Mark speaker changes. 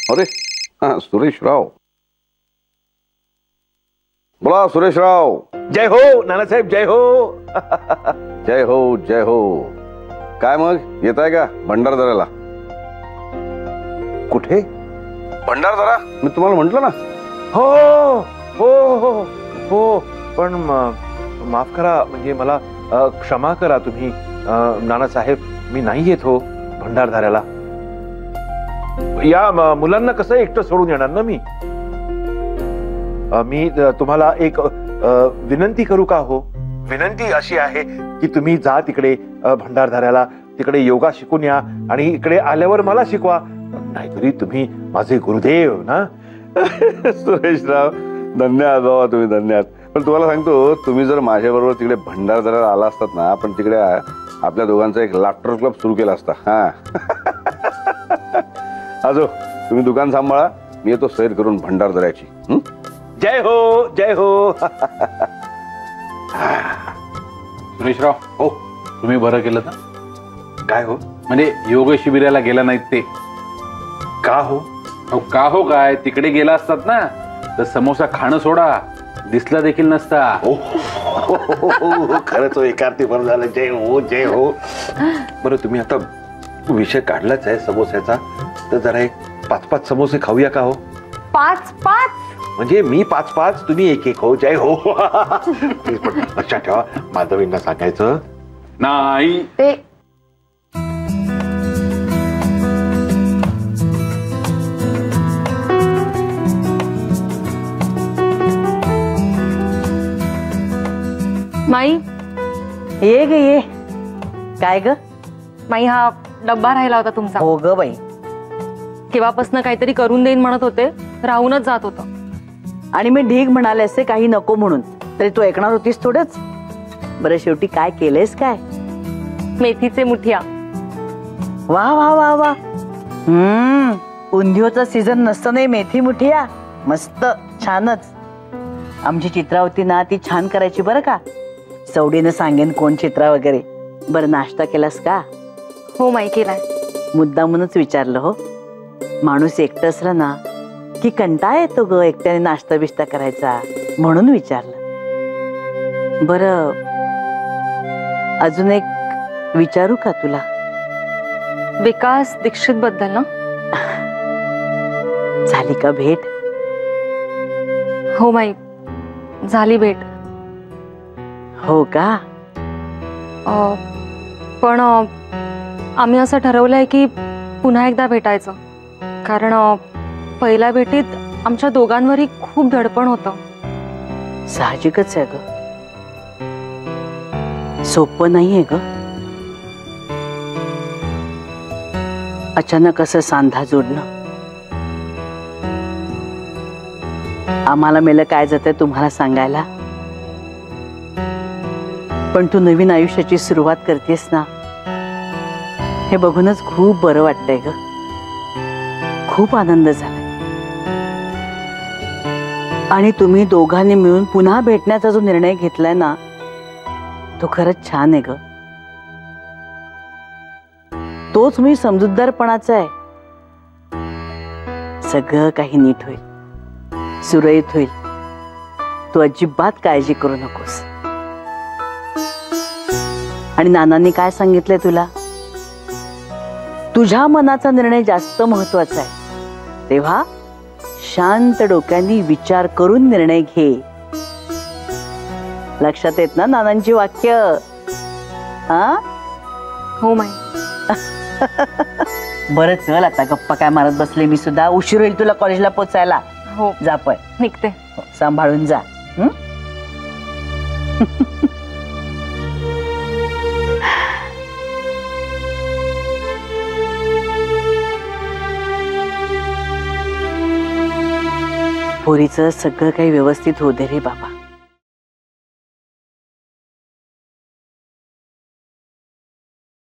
Speaker 1: अरे हा सुरेशराव, बोला सुरेशराव.
Speaker 2: जय हो नानासाहेब, जय हो.
Speaker 1: जय हो जय हो. काय मग येत आहे का भंडारदऱ्याला?
Speaker 2: कुठे?
Speaker 1: भंडारदरा मी तुम्हाला म्हंटल ना.
Speaker 2: हो हो हो हो, पण माफ करा, म्हणजे मला क्षमा करा तुम्ही नानासाहेब, मी नाही येत हो भंडारदऱ्याला. या मुलांना कसं एकटं सोडून येणार ना मी. मी तुम्हाला एक विनंती करू का हो? विनंती अशी आहे की तुम्ही जा तिकडे भंडारदऱ्याला, तिकडे योगा शिकून या आणि इकडे आल्यावर मला शिकवा. नाहीतरी तुम्ही माझे गुरुदेव ना.
Speaker 1: सुरेशराव धन्यवाद बाबा, तुम्ही धन्यवाद. पण तुम्हाला सांगतो, तुम्ही जर माझ्या बरोबर तिकडे भंडारदऱ्याला आला असतात ना, आपण तिकडे आपल्या दोघांचा एक लाफ्टर क्लब सुरू केला असता. हा आजो तुम्ही दुकान सांभाळा, मी येतो सैर करून भंडारदऱ्याची.
Speaker 2: जय हो जय हो.
Speaker 3: सुरेशराव,
Speaker 1: हो
Speaker 3: तुम्ही बरं केलं ना.
Speaker 2: काय हो?
Speaker 3: म्हणजे योग शिबिराला गेला नाहीत ते.
Speaker 2: का हो?
Speaker 3: का हो काय, तिकडे गेला असतात ना तर समोसा खाणं सोडा, दिसला देखील नसता.
Speaker 2: खरंच एकार्थी बरं झालं. जय हो जय हो. बरं, तुम्ही आता विषय काढलाच आहे समोस्याचा, तर जरा एक 5-5 समोसे खाऊया का हो?
Speaker 4: 5-5
Speaker 2: म्हणजे मी 5-5, तुम्ही 1-1 हो. जय हो. प्लीज, पण लक्षात ठेवा, माधवींना सांगायचं
Speaker 3: नाही.
Speaker 4: ते माई,
Speaker 5: ये ग ये. काय ग
Speaker 4: माई, हा डब्बा राहिला होता तुमचा.
Speaker 5: हो ग बाई,
Speaker 4: केव्हापासून काहीतरी करून देईन म्हणत होते, राहूनच जात होतं.
Speaker 5: आणि मी ढीग म्हणाले असते काही नको म्हणून, तरी तू ऐकणार होतीस थोडंच. बरं, शेवटी काय केलंयस? काय?
Speaker 4: मेथीचे मुठिया.
Speaker 5: वा वा वा वा. उंधियोचा सीझन नसतं नाही, मेथी मुठिया मस्त, छानच. आमची चित्रावती ना ती छान करायची बरं का. सवडीनं सांगेन कोण चित्रा वगैरे. बरं, नाश्ता केलास का?
Speaker 4: हो माई, केलाय.
Speaker 5: मुद्दामूनच विचारलं हो. माणूस एकटं असलं ना की कंटाळा येतो ग एकट्याने नाश्ता बिष्टा करायचा, म्हणून विचारलं. बरं, अजून एक विचारू का तुला?
Speaker 4: विकास दीक्षित बद्दल ना?
Speaker 5: झाली का भेट?
Speaker 4: हो माई, झाली भेट.
Speaker 5: हो का?
Speaker 4: पण आम्ही असं ठरवलंय की पुन्हा एकदा भेटायचं, कारण पहिल्या भेटीत आमच्या दोघांवरही खूप धडपण होतं.
Speaker 5: साहजिकच आहे ग, सोपं नाहीये ग. अचानक असं सांधा जोडणं. आम्हाला मेलं काय जातंय तुम्हाला सांगायला, पण तू नवीन आयुष्याची सुरुवात करतेस ना, हे बघूनच खूप बरं वाटतंय ग. खूप आनंद झाला. आणि तुम्ही दोघांनी मिळून पुन्हा भेटण्याचा जो निर्णय घेतलाय ना, तो खरंच छान आहे ग. तोच मी समजूतदारपणाचा आहे. सगळं काही नीट होईल, सुरळीत होईल. तू अजिबात काळजी करू नकोस. आणि नानांनी काय सांगितलंय तुला? तुझ्या मनाचा निर्णय जास्त महत्वाचा आहे, तेव्हा शांत डोक्याने विचार करून निर्णय घे. लक्षात येत ना नानांची वाक्य? हा?
Speaker 4: हो माई.
Speaker 5: बरं, चल आता, गप्पा काय मारत बसले मी सुद्धा. उशीर होईल तुला कॉलेजला पोचायला.
Speaker 4: हो,
Speaker 5: जा, पण
Speaker 4: निघते.
Speaker 5: सांभाळून जा. पोरीचं सगळं काही व्यवस्थित होऊ दे रे बाबा.